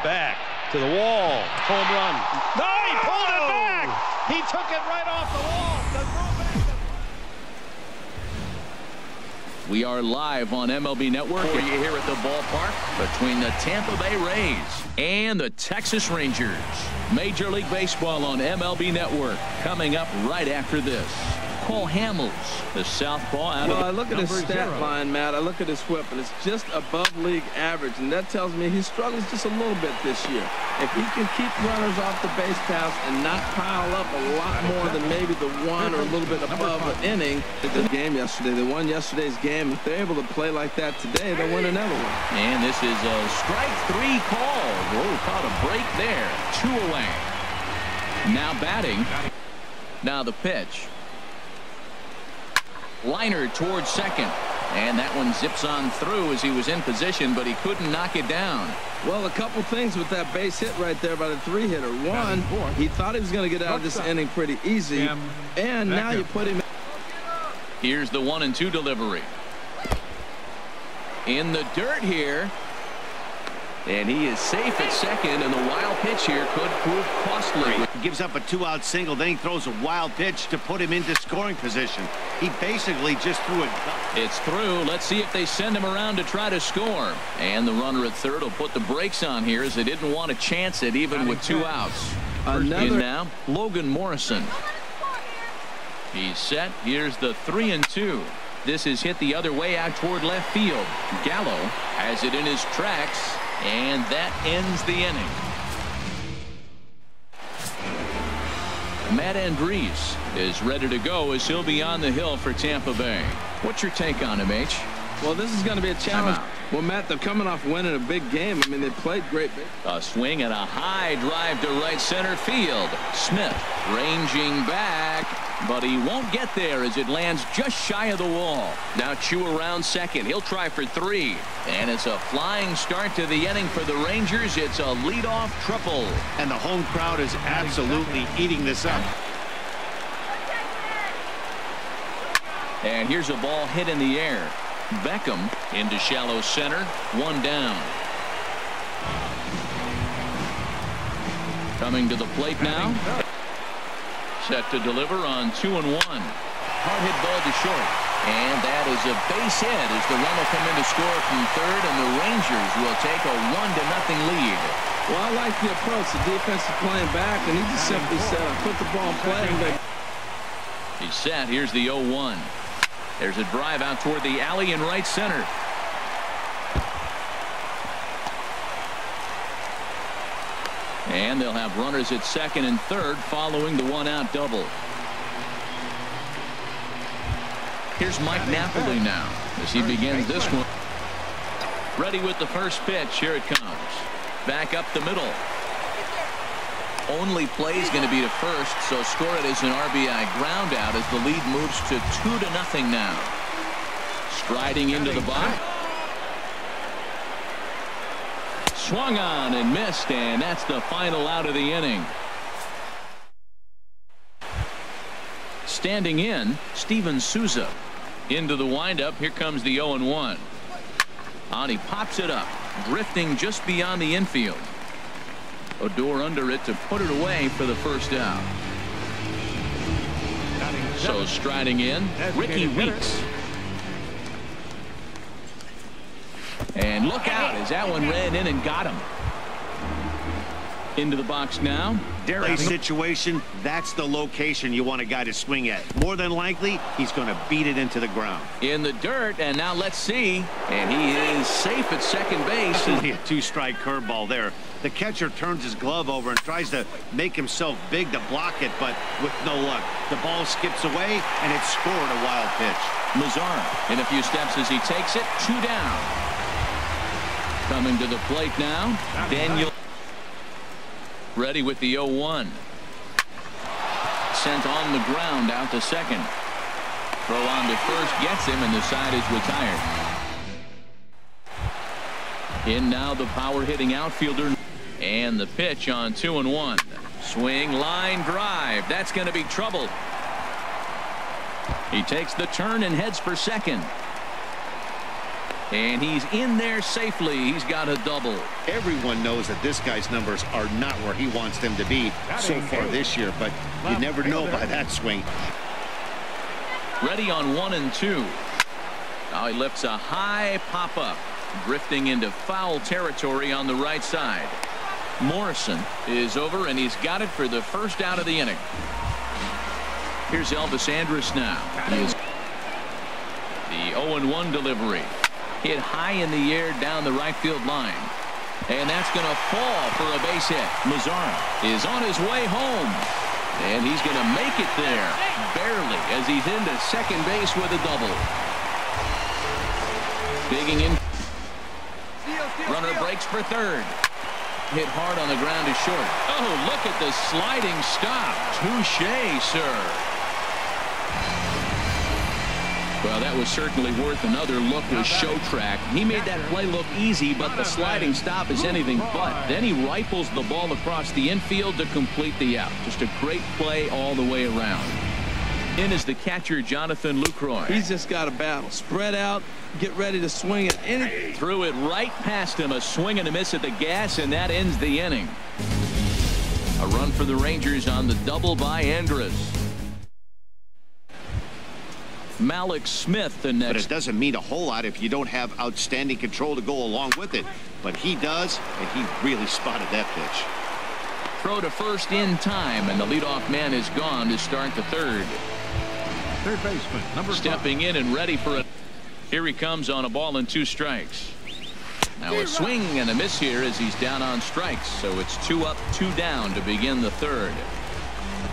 back to the wall. Home run. No, he pulled it back. He took it right off the wall. We are live on MLB Network. Are you here at the ballpark between the Tampa Bay Rays and the Texas Rangers? Major League Baseball on MLB Network coming up right after this. Cole Hamels, the southpaw out of I look at his stat line, Matt. I look at his whip, and it's just above league average, and that tells me he struggles just a little bit this year. If he can keep runners off the base paths and not pile up a lot more than maybe the one or a little bit above an inning. The game yesterday, they won yesterday's game. If they're able to play like that today, they'll win another one. And this is a strike three call. Whoa, caught a break there. 2 away. Now batting. Now the pitch. Liner towards second, and that one zips on through as he was in position, but he couldn't knock it down. Well, a couple things with that base hit right there by the 3-hitter. One, he thought he was going to get out of this inning pretty easy, and now you put him. Here's the 1-2 delivery. In the dirt here. And he is safe at second, and the wild pitch here could prove costly. He gives up a 2-out single, then he throws a wild pitch to put him into scoring position. He basically just threw it. It's through. Let's see if they send him around to try to score. And the runner at third will put the brakes on here as they didn't want to chance it even with 2 outs. In now, Logan Morrison. He's set. Here's the 3-2. This is hit the other way out toward left field. Gallo has it in his tracks. And that ends the inning. Matt Andriese is ready to go as he'll be on the hill for Tampa Bay. What's your take on him, H? Well, this is going to be a challenge. Well, Matt, they're coming off winning a big game. I mean, they played great. A swing and a high drive to right center field. Smith ranging back, but he won't get there as it lands just shy of the wall. Now Chew around second. He'll try for 3. And it's a flying start to the inning for the Rangers. It's a leadoff triple. And the home crowd is absolutely eating this up. And here's a ball hit in the air. Beckham into shallow center. 1 down. Coming to the plate now. Set to deliver on 2-1. Hard hit ball to short. And that is a base hit as the run will come in to score from third, and the Rangers will take a 1-0 lead. Well, I like the approach. The defense is playing back, and he just simply said, I put the ball in play. He's set. Here's the 0-1. There's a drive out toward the alley in right center. And they'll have runners at second and third following the 1-out double. Here's Mike Napoli now as he begins this one. Ready with the first pitch. Here it comes. Back up the middle. Only play is going to be to first, so score it as an RBI ground out as the lead moves to 2-0 now. Striding into the box. Swung on and missed, and that's the final out of the inning. Standing in, Steven Souza. Into the windup. Here comes the 0-1. On he pops it up, drifting just beyond the infield. Odor under it to put it away for the first out. So striding in, Ricky Weeks. And look out as that one ran in and got him. Into the box now. Play situation, that's the location you want a guy to swing at. More than likely, he's going to beat it into the ground. In the dirt, and now let's see. And he is safe at second base. Only a 2-strike curveball there. The catcher turns his glove over and tries to make himself big to block it, but with no luck. The ball skips away, and it's scored a wild pitch. Lazar in a few steps as he takes it. 2 down. Coming to the plate now, Daniel. Ready with the 0-1. Sent on the ground out to second. Throw on to first gets him, and the side is retired. In now the power hitting outfielder. And the pitch on 2-1. Swing, line drive. That's going to be trouble. He takes the turn and heads for second. And he's in there safely. He's got a double. Everyone knows that this guy's numbers are not where he wants them to be so far this year, but you never know by that swing. Ready on 1 and 2. Now he lifts a high pop-up, drifting into foul territory on the right side. Morrison is over, and he's got it for the first out of the inning. Here's Elvis Andrus now. He is the 0-1 delivery. Hit high in the air down the right field line. And that's going to fall for a base hit. Baserunner is on his way home. And he's going to make it there, barely, as he's into second base with a double. Digging in. Runner breaks for third. Hit hard on the ground to short. Oh, look at the sliding stop. Touché, sir. Well, that was certainly worth another look with Show Track. He made that play look easy, but the sliding stop is anything but. Then he rifles the ball across the infield to complete the out. Just a great play all the way around. In is the catcher, Jonathan Lucroy. He's just got a battle. Spread out, get ready to swing at any. Threw it right past him. A swing and a miss at the gas, and that ends the inning. A run for the Rangers on the double by Andrus. Malik Smith the next. But it doesn't mean a whole lot if you don't have outstanding control to go along with it. But he does, and he really spotted that pitch. Throw to first in time, and the leadoff man is gone to start the third. Third baseman, number 5. Stepping in and ready for it. Here he comes on a ball and 2 strikes. Now a swing and a miss here as he's down on strikes. So it's 2 up, 2 down to begin the third.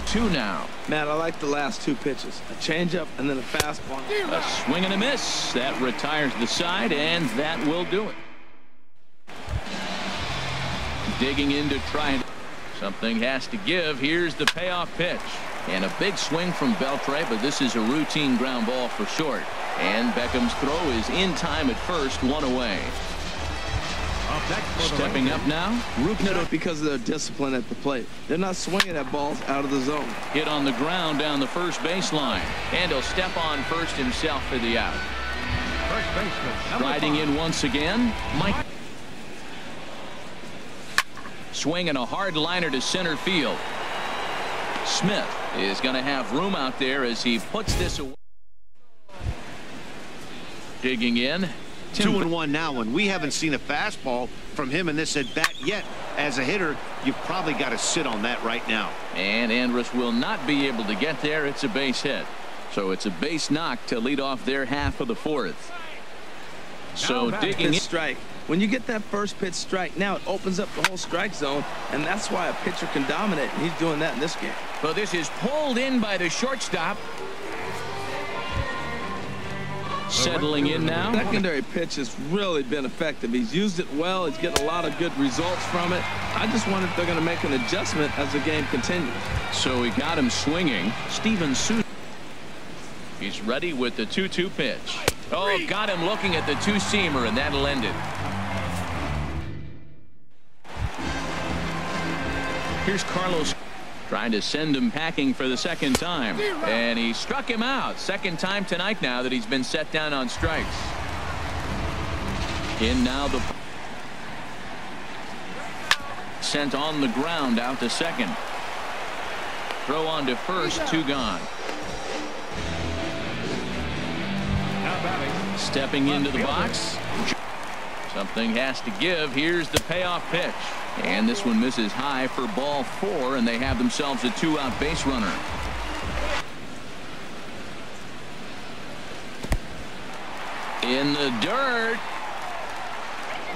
2 now. Matt, I like the last 2 pitches. A changeup and then a fastball. A swing and a miss. That retires the side, and that will do it. Digging in to try and something has to give. Here's the payoff pitch. And a big swing from Beltre, but this is a routine ground ball for short. And Beckham's throw is in time at first, 1 away. Stepping up now, Rupner, because of their discipline at the plate. They're not swinging at balls out of the zone. Hit on the ground down the first baseline. And he'll step on first himself for the out. First baseman, riding in once again, Mike. Swinging a hard liner to center field. Smith is going to have room out there as he puts this away. Digging in. 2-1 now, and we haven't seen a fastball from him in this at bat yet. As a hitter, you've probably got to sit on that right now. And Andrus will not be able to get there. It's a base hit. So it's a base knock to lead off their half of the fourth. So digging in. Strike. When you get that first pitch strike, now it opens up the whole strike zone, and that's why a pitcher can dominate, and he's doing that in this game. Well, this is pulled in by the shortstop. Settling in now. Secondary pitch has really been effective. He's used it well. He's getting a lot of good results from it. I just wonder if they're going to make an adjustment as the game continues. So he got him swinging. Steven Souza. He's ready with the 2-2 pitch. Oh, got him looking at the 2-seamer, and that'll end it. Here's Carlos trying to send him packing for the second time. And he struck him out. Second time tonight now that he's been set down on strikes. In now the sent on the ground out to second. Throw on to first, 2 gone. Stepping into the box. Something has to give. Here's the payoff pitch. And this one misses high for ball 4, and they have themselves a 2-out base runner. In the dirt.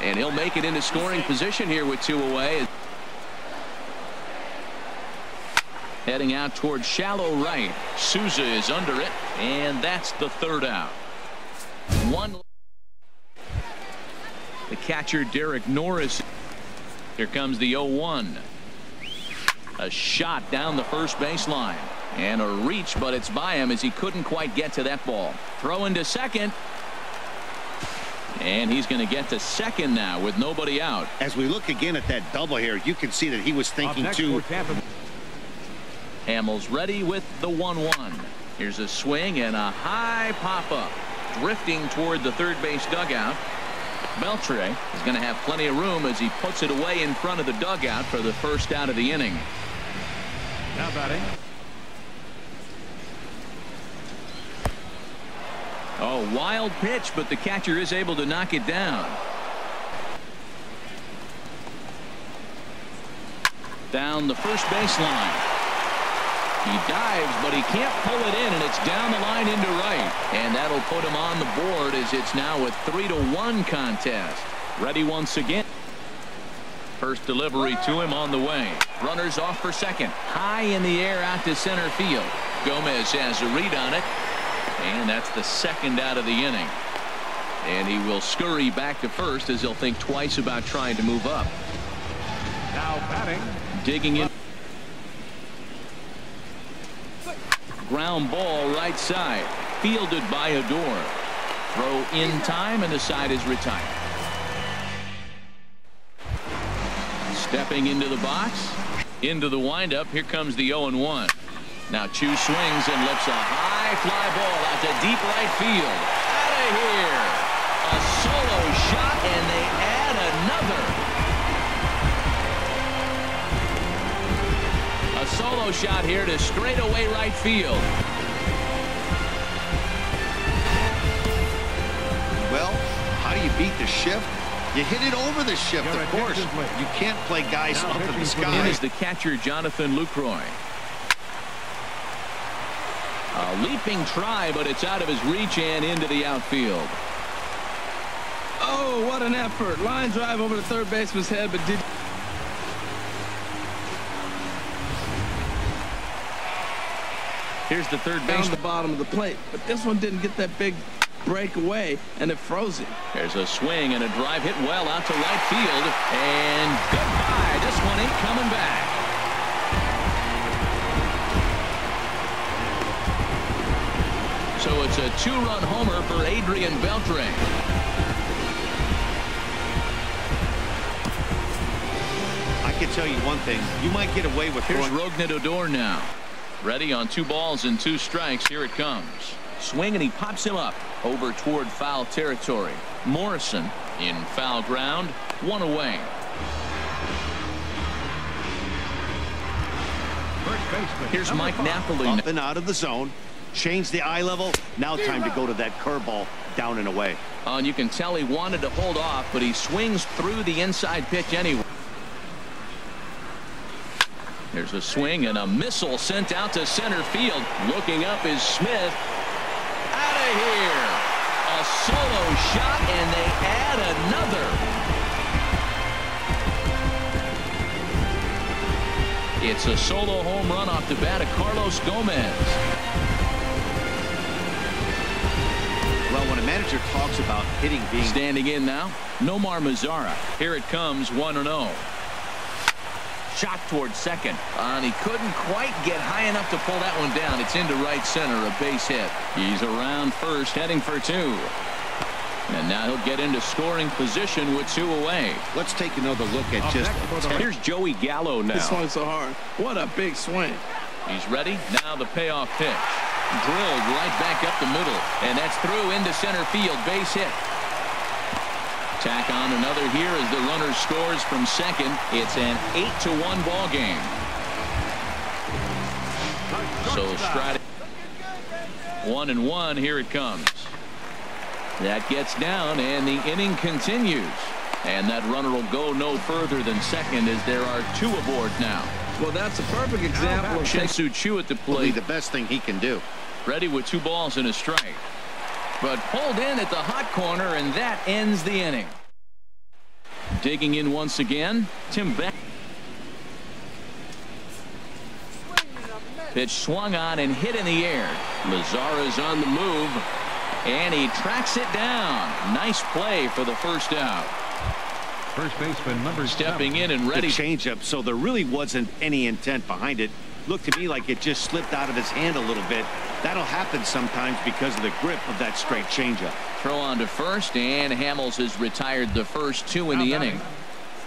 And he'll make it into scoring position here with 2 away. Heading out towards shallow right. Souza is under it, and that's the 3rd out. 1. The catcher, Derek Norris. Here comes the 0-1. A shot down the first baseline. And a reach, but it's by him as he couldn't quite get to that ball. Throw into second. And he's going to get to second now with nobody out. As we look again at that double here, you can see that he was thinking too. Hamels ready with the 1-1. Here's a swing and a high pop-up. drifting toward the third base dugout. Beltre is going to have plenty of room as he puts it away in front of the dugout for the first out of the inning. Now batting. Oh, wild pitch, but the catcher is able to knock it down. Down the first baseline. He dives, but he can't pull it in, and it's down the line into right. And that'll put him on the board as it's now a 3-1 contest. Ready once again. First delivery to him on the way. Runners off for second. High in the air out to center field. Gomez has a read on it. And that's the second out of the inning. And he will scurry back to first as he'll think twice about trying to move up. Now batting. Digging in. Ground ball right side. Fielded by Odor. Throw in time, and the side is retired. Stepping into the box. Into the windup. Here comes the 0-1. Now Chu swings and lifts a high fly ball out to deep right field. Out of here. A solo shot, and they add another. A solo shot here to straightaway right field. Well, how do you beat the shift? You hit it over the shift, of course. You can't play guys up in the sky. In is the catcher, Jonathan Lucroy. A leaping try, but it's out of his reach and into the outfield. Oh, what an effort. Line drive over the third baseman's head, but did. Here's the third Down base. the bottom of the plate, but this one didn't get that big break away, and it froze him. There's a swing and a drive hit well out to right field, and goodbye. This one ain't coming back. So it's a two-run homer for Adrian Beltre. I can tell you one thing. You might get away with Here's throwing. Rognett Odor now. Ready on 2 balls and 2 strikes. Here it comes. Swing, and he pops him up over toward foul territory. Morrison in foul ground. 1 away. Here's Mike Napoli. Up and out of the zone. Change the eye level. Now time to go to that curveball down and away. And you can tell he wanted to hold off, but he swings through the inside pitch anyway. There's a swing and a missile sent out to center field. Looking up is Smith. Out of here. A solo shot, and they add another. It's a solo home run off the bat of Carlos Gomez. Well, when a manager talks about hitting being. Standing in now, Nomar Mazara. Here it comes, 1-0. Shot towards second, and he couldn't quite get high enough to pull that one down. It's into right center, a base hit. He's around first, heading for 2. And now he'll get into scoring position with 2 away. Let's take another look at just. Here's Joey Gallo now. He swung so hard. What a big swing. He's ready. Now the payoff pitch. Drilled right back up the middle, and that's through into center field. Base hit. Tack on another here as the runner scores from second. It's an 8-1 ball game. So Strider 1-1. Here it comes. That gets down, and the inning continues. And that runner will go no further than second as there are 2 aboard now. Well, that's a perfect example of Shin-Soo Choo at the Will plate. be the best thing he can do. Ready with 2 balls and a strike. But pulled in at the hot corner, and that ends the inning. Digging in once again, Tim Beck. Pitch swung on and hit in the air. Mazara's on the move, and he tracks it down. Nice play for the first out. First baseman number Stepping in and ready. The changeup, so there really wasn't any intent behind it. Looked to me like it just slipped out of his hand a little bit. That'll happen sometimes because of the grip of that straight changeup. Throw on to first, and Hamels has retired the first 2 in the inning.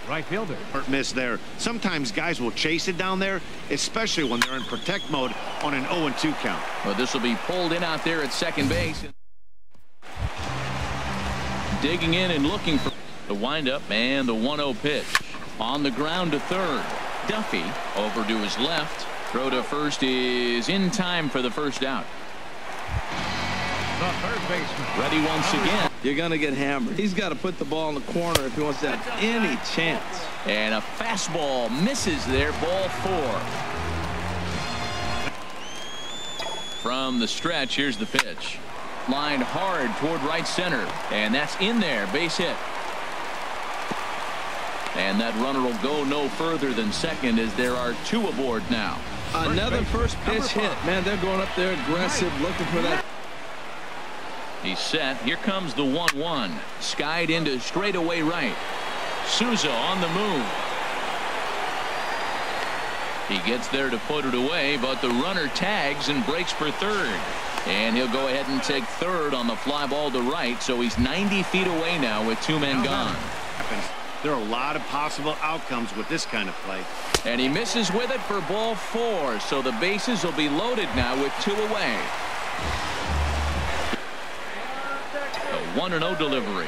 Right fielder. Miss there. Sometimes guys will chase it down there, especially when they're in protect mode on an 0-2 count. Well, this will be pulled in out there at second base. Digging in and looking for the windup and the 1-0 pitch. On the ground to third. Duffy over to his left. Throw to first is in time for the first out. The third baseman. Ready once again. You're going to get hammered. He's got to put the ball in the corner if he wants to have any chance. And a fastball misses there. Ball 4. From the stretch, here's the pitch. Lined hard toward right center. And that's in there. Base hit. And that runner will go no further than second as there are 2 aboard now. Another first pitch hit. Man, they're going up there aggressive, looking for that. He's set. Here comes the 1-1. Skied into straightaway right. Souza on the move. He gets there to put it away, but the runner tags and breaks for third. And he'll go ahead and take third on the fly ball to right, so he's 90 feet away now with 2 men gone. There are a lot of possible outcomes with this kind of play. And he misses with it for ball 4, so the bases will be loaded now with 2 away. A 1-0 delivery.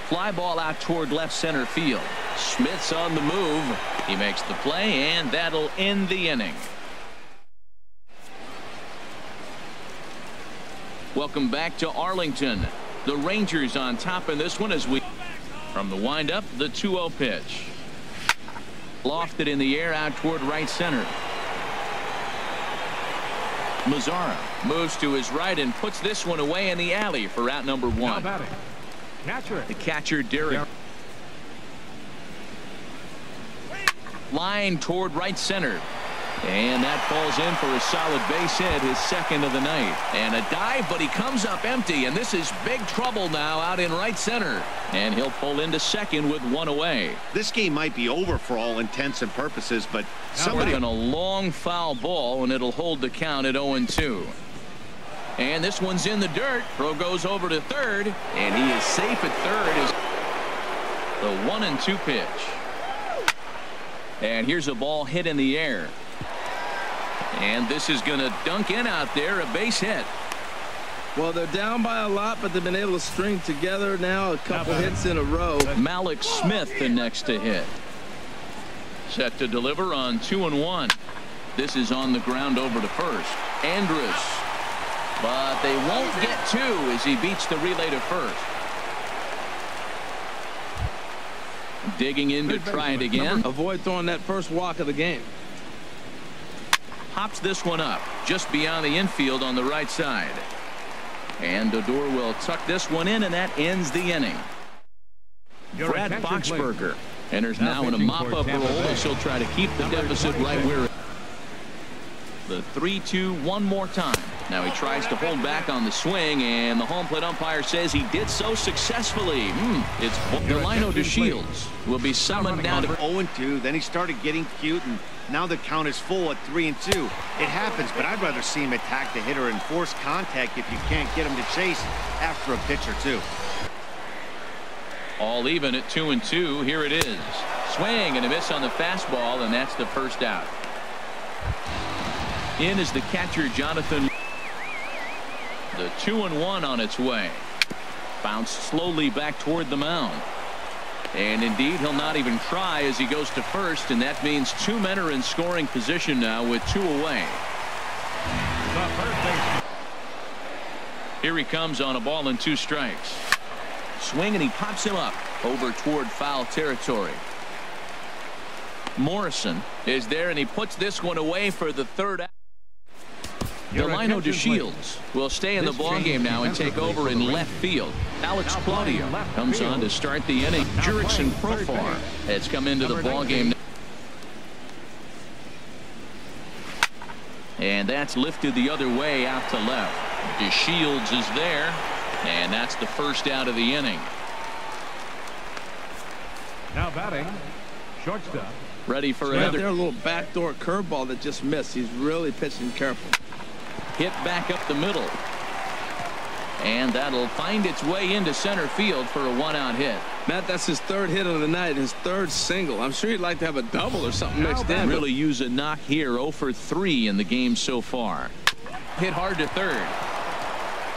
Fly ball out toward left center field. Smith's on the move. He makes the play, and that'll end the inning. Welcome back to Arlington. The Rangers on top in this one as we from the windup, the 2-0 pitch. Lofted in the air out toward right center. Mazzara moves to his right and puts this one away in the alley for out number 1. The catcher, Derek. Line toward right center. And that falls in for a solid base hit, his second of the night. And a dive, but he comes up empty, and this is big trouble now out in right center. And he'll pull into second with 1 away. This game might be over for all intents and purposes, but somebody on a long foul ball, and it'll hold the count at 0-2. And this one's in the dirt. Throw goes over to third, and he is safe at third. The 1-2 pitch. And here's a ball hit in the air. And this is going to dunk in out there, a base hit. Well, they're down by a lot, but they've been able to string together now a couple hits in a row. Malik Smith the next to hit. Set to deliver on 2-1. This is on the ground over to first. Andrus. But they won't get 2 as he beats the relay to first. Digging in to try it again. Avoid throwing that first walk of the game. Hops this one up just beyond the infield on the right side. And Odor will tuck this one in, and that ends the inning. Brad Boxberger enters now in a mop-up role as he'll try to keep the deficit right where it is. The 3-2 one more time. Now he tries to hold back on the swing, and the home plate umpire says he did so successfully. It's Delino DeShields will be summoned down to 0-2. Then he started getting cute, and now the count is full at 3-2. It happens, but I'd rather see him attack the hitter and force contact if you can't get him to chase after a pitch or 2. All even at 2-2. Here it is. Swing and a miss on the fastball, and that's the first out. In is the catcher, Jonathan. The 2-1 on its way. Bounced slowly back toward the mound. And indeed, he'll not even try as he goes to first, and that means 2 men are in scoring position now with 2 away. Here he comes on a ball and 2 strikes. Swing, and he pops him up over toward foul territory. Morrison is there, and he puts this one away for the third out. Delino DeShields will stay in the ballgame now and take over in left field. Alex Claudio comes on to start the inning. Jurickson Profar has come into the ballgame. And that's lifted the other way out to left. DeShields is there, and that's the first out of the inning. Now batting, shortstop. Ready for Right another. there, a little backdoor curveball that just missed. He's really pitching careful. Hit back up the middle. And that'll find its way into center field for a 1-out hit. Matt, that's his 3rd hit of the night, his 3rd single. I'm sure he'd like to have a double or something mixed in. Really use a knock here. 0 for 3 in the game so far. Hit hard to third.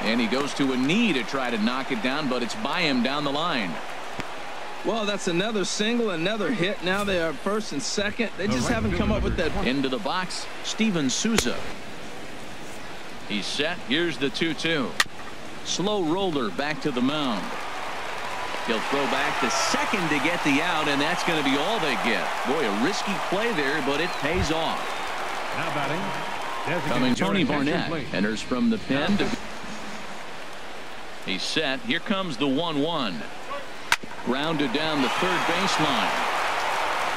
And he goes to a knee to try to knock it down, but it's by him down the line. Well, that's another single, another hit. Now they are first and second. They just haven't come up with that. Into the box, Steven Souza. He's set. Here's the 2-2. Slow roller back to the mound. He'll throw back to second to get the out, and that's going to be all they get. Boy, a risky play there, but it pays off. Now batting. Coming, Tony Barnett enters from the pen. He's set. Here comes the 1-1. Grounded down the third baseline.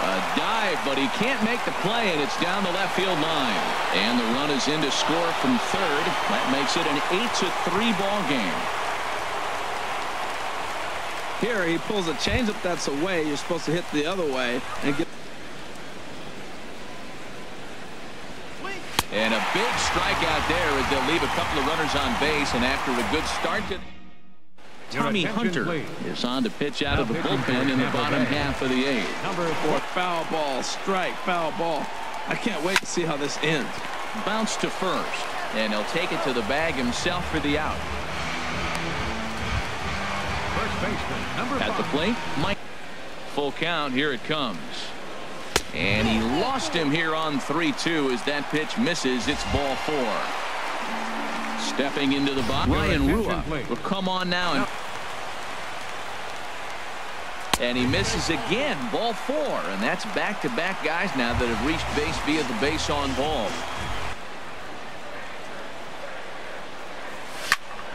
A dive, but he can't make the play, and it's down the left field line. And the run is in to score from third. That makes it an 8-3 ball game. Here he pulls a changeup that's away. You're supposed to hit the other way and get. And a big strikeout there as they'll leave a couple of runners on base, and after a good start to Tommy Hunter is on to pitch out of the bullpen in the bottom half of the eighth. Number 4, foul ball, strike, foul ball. I can't wait to see how this ends. Bounce to first, and he'll take it to the bag himself for the out. First baseman, number 5. At the plate, Mike. Full count. Here it comes. And he lost him here on 3-2 as that pitch misses. It's ball 4. Stepping into the box, Ryan Rua will come on now. And he misses again. Ball 4. And that's back-to-back guys now that have reached base via the base on ball.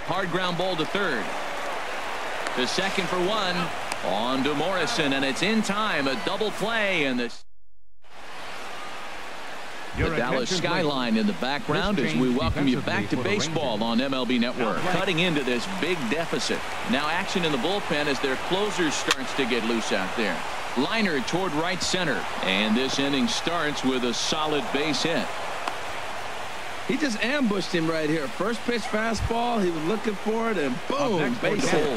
Hard ground ball to third. To second for 1. On to Morrison, and it's in time. A double play, and the Dallas skyline in the background as we welcome you back to baseball on MLB Network. Cutting into this big deficit. Now action in the bullpen as their closer starts to get loose out there. Liner toward right center, and this inning starts with a solid base hit. He just ambushed him right here. First pitch fastball. He was looking for it, and boom, base hit.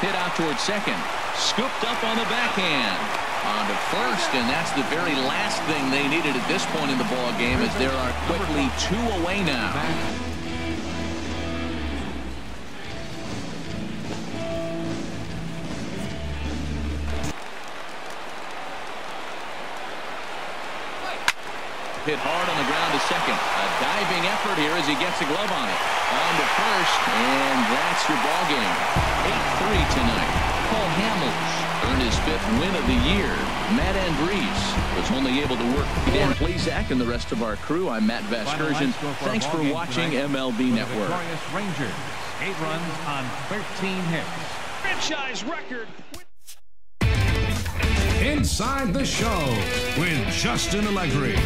Hit out toward second. Scooped up on the backhand. On to first, and that's the very last thing they needed at this point in the ball game, as there are quickly 2 away now. Hit hard on the ground to second. A diving effort here as he gets a glove on it. On to first, and that's your ball game. 8-3 tonight. Paul Hamels earned his 5th win of the year. Matt Andrees was only able to work. Dan Plezak and the rest of our crew. I'm Matt Vasgersian. Thanks for watching MLB Network. Rangers, 8 runs on 13 hits. Franchise record. Inside the Show with Justin Allegri.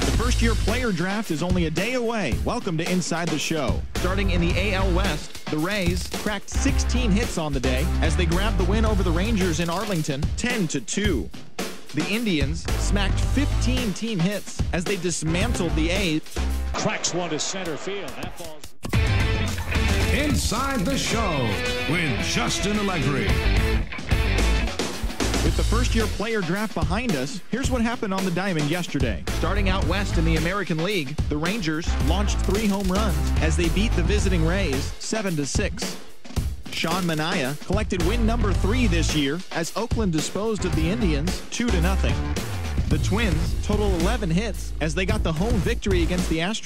The first-year player draft is only a day away. Welcome to Inside the Show. Starting in the AL West, the Rays cracked 16 hits on the day as they grabbed the win over the Rangers in Arlington, 10-2. The Indians smacked 15 team hits as they dismantled the A's. Cracks one to center field. That falls. Inside the Show with Justin Allegri. With the first-year player draft behind us, here's what happened on the diamond yesterday. Starting out west in the American League, the Rangers launched 3 home runs as they beat the visiting Rays 7-6. Sean Manaea collected win number 3 this year as Oakland disposed of the Indians 2-0. The Twins total 11 hits as they got the home victory against the Astros.